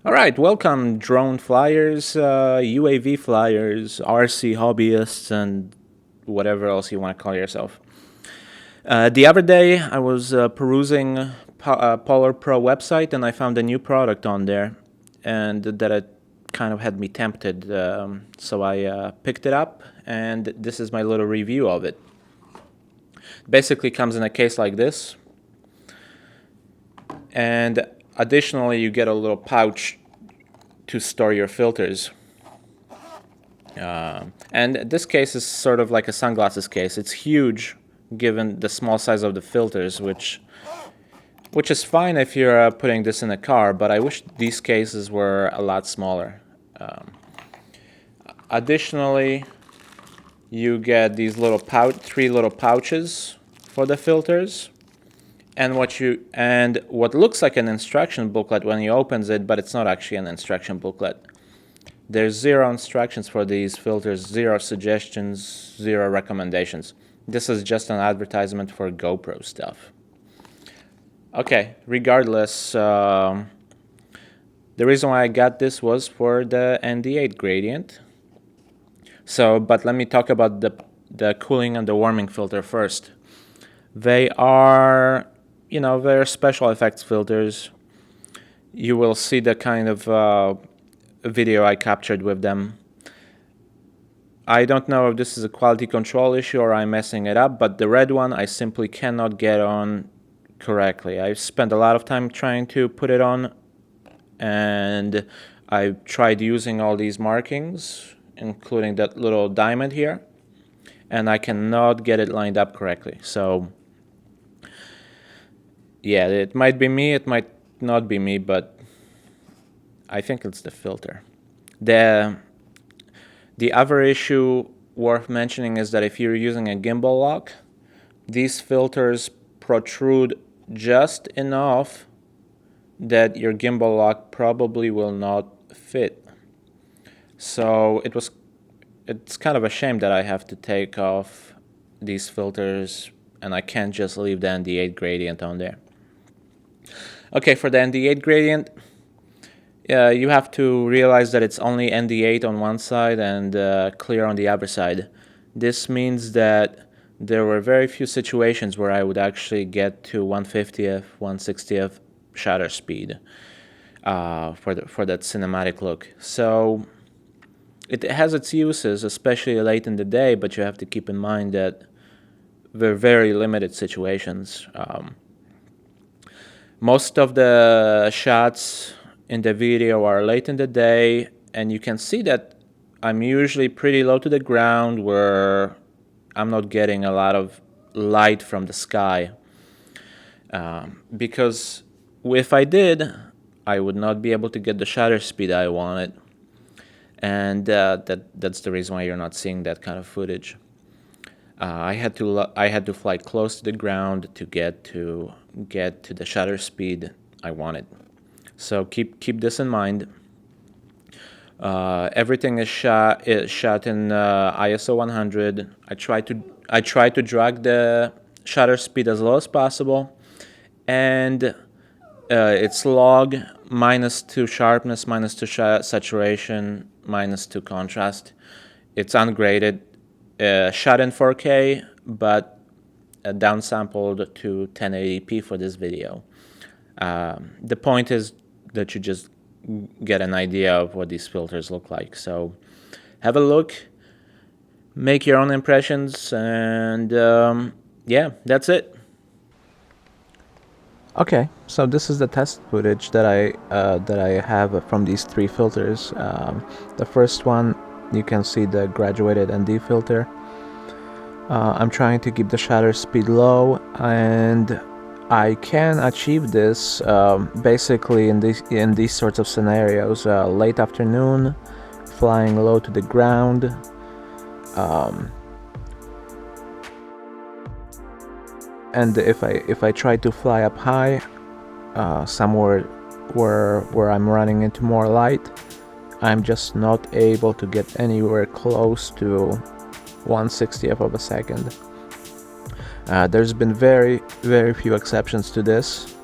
Alright, welcome drone flyers, UAV flyers, RC hobbyists, and whatever else you want to call yourself. The other day I was perusing PolarPro website and I found a new product on there, and that it kind of had me tempted, so I picked it up, and this is my little review of it. Basically comes in a case like this, and additionally you get a little pouch to store your filters. And this case is sort of like a sunglasses case. It's huge given the small size of the filters, which is fine if you're putting this in a car, but I wish these cases were a lot smaller. Additionally, you get these little three little pouches for the filters, and what looks like an instruction booklet when you opens it, but it's not actually an instruction booklet. There's 0 instructions for these filters, 0 suggestions, 0 recommendations. This is just an advertisement for GoPro stuff. Okay, regardless, the reason why I got this was for the Nd8 Gradient. But let me talk about the cooling and the warming filter first. They are, they're special effects filters. You will see the kind of video I captured with them. I don't know if this is a quality control issue or I'm messing it up, but the red one I simply cannot get on correctly. I've spent a lot of time trying to put it on, and I've tried using all these markings, including that little diamond here, and I cannot get it lined up correctly. So yeah, it might be me, it might not be me, but I think it's the filter. The other issue worth mentioning is that if you're using a gimbal lock, these filters protrude just enough that your gimbal lock probably will not fit. So it's kind of a shame that I have to take off these filters and I can't just leave the Nd8 Gradient on there. Okay, for the Nd8 Gradient, you have to realize that it's only Nd8 on one side and clear on the other side. This means that there were very few situations where I would actually get to 1/50th, 1/60th shutter speed for that cinematic look. So it has its uses, especially late in the day, but you have to keep in mind that they're very limited situations. Most of the shots in the video are late in the day, and you can see that I'm usually pretty low to the ground where I'm not getting a lot of light from the sky. Because if I did, I would not be able to get the shutter speed I wanted. And that's the reason why you're not seeing that kind of footage. I had to fly close to the ground to get to the shutter speed I wanted. So keep this in mind. Everything is shot in ISO 100. I try to drag the shutter speed as low as possible, and it's log, -2 sharpness, -2 saturation, -2 contrast. It's ungraded, shot in 4K, but downsampled to 1080p for this video. The point is that you just get an idea of what these filters look like. So have a look, make your own impressions, and yeah, that's it. Okay, so this is the test footage that I have from these 3 filters. The first one, you can see the graduated ND filter. I'm trying to keep the shutter speed low, and I can achieve this basically in these sorts of scenarios. Late afternoon, flying low to the ground. And if I try to fly up high, somewhere where I'm running into more light, I'm just not able to get anywhere close to 1/60th of a second. There's been very, very few exceptions to this.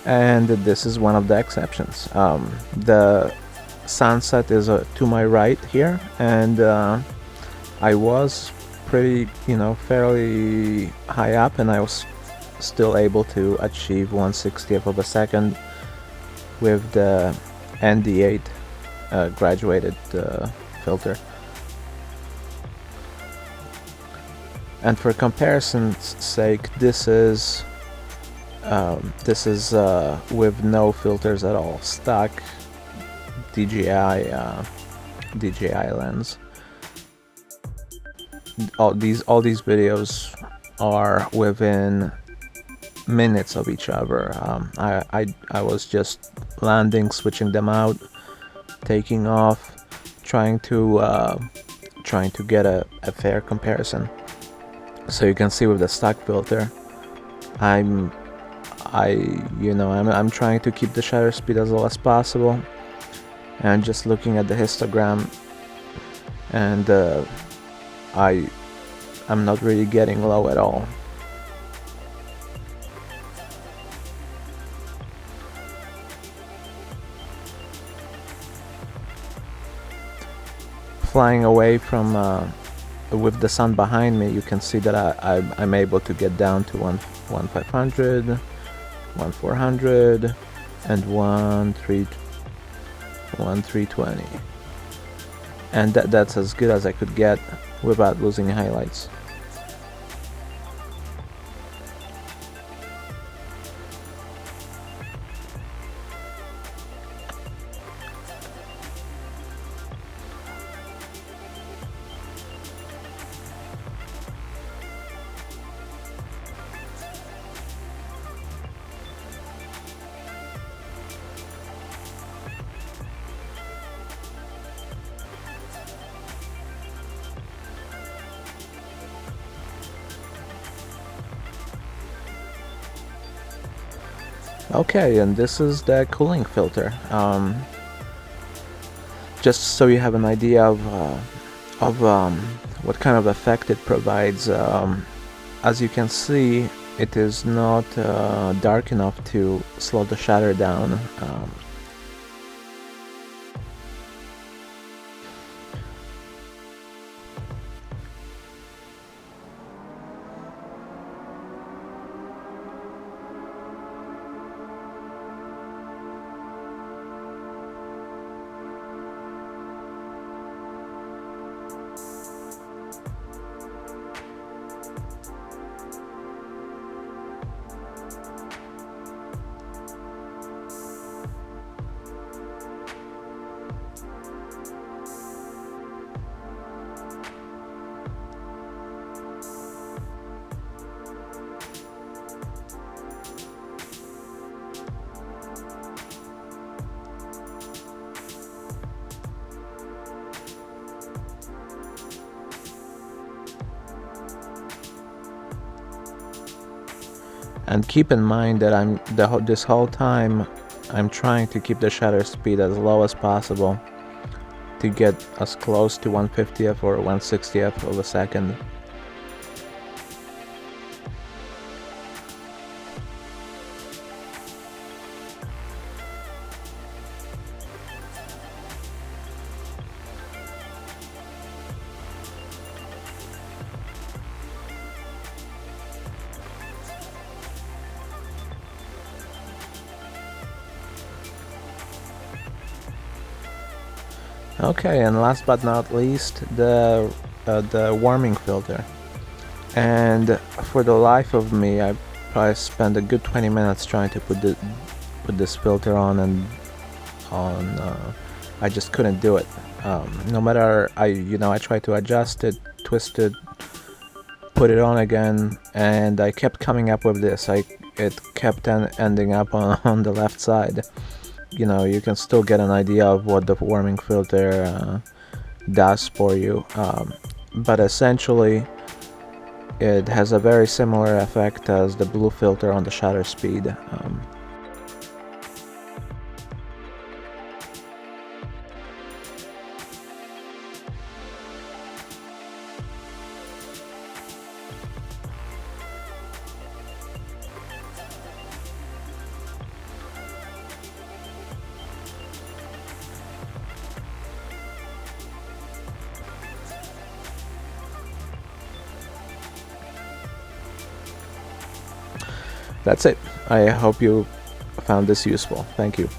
and this is one of the exceptions. The sunset is to my right here, and I was pretty, fairly high up, and I was still able to achieve 1/60th of a second with the Nd8 graduated filter. And for comparison's sake, this is with no filters at all, stock DJI lens. All these videos are within minutes of each other. I was just landing, switching them out, taking off, trying to get a fair comparison. So you can see with the stock filter, I'm trying to keep the shutter speed as low as possible, and just looking at the histogram, and I'm not really getting low at all. Flying away from with the sun behind me, you can see that I'm able to get down to 1/500, 1/400, and 1/320, and that's as good as I could get without losing highlights. Okay, and this is the cooling filter. Just so you have an idea of what kind of effect it provides. As you can see, it is not dark enough to slow the shutter down. And keep in mind that this whole time I'm trying to keep the shutter speed as low as possible to get as close to 1/50th or 1/60th of a second. Okay, and last but not least, the warming filter. And for the life of me, I probably spent a good 20 minutes trying to put this filter on, and I just couldn't do it. No matter I tried to adjust it, twist it, put it on again, and I kept coming up with this. It kept ending up on the left side. You can still get an idea of what the warming filter does for you, but essentially it has a very similar effect as the blue filter on the shutter speed. that's it. I hope you found this useful. Thank you.